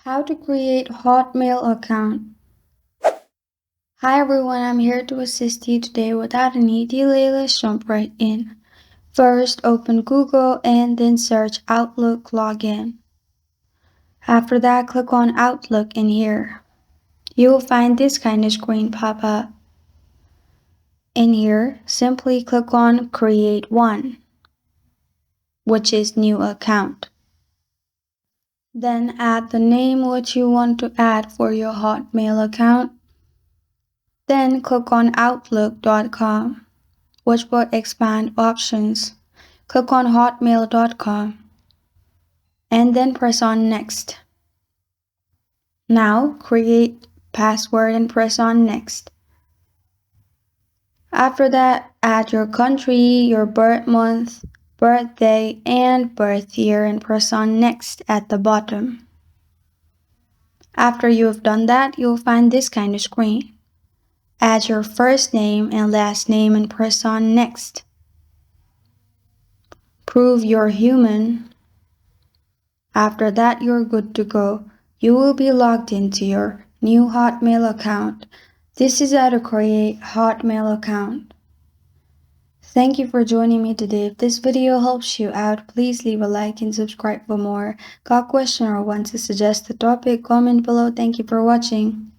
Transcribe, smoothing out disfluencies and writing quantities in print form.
How to create Hotmail account. Hi everyone, I'm here to assist you today without any delay. Let's jump right in. First, open Google and then search Outlook login. After that, click on Outlook in here. You will find this kind of screen pop up. In here, simply click on Create One, which is New Account. Then add the name which you want to add for your Hotmail account. Then click on Outlook.com, which will expand options. Click on Hotmail.com and then press on Next. Now create password and press on Next. After that, add your country, your birth month, birthday, and birth year and press on Next at the bottom. After you have done that, you'll find this kind of screen. Add your first name and last name and press on Next. Prove you're human. After that, you're good to go. You will be logged into your new Hotmail account. This is how to create Hotmail account. Thank you for joining me today. If this video helps you out, please leave a like and subscribe for more. Got a question or want to suggest a topic? Comment below. Thank you for watching.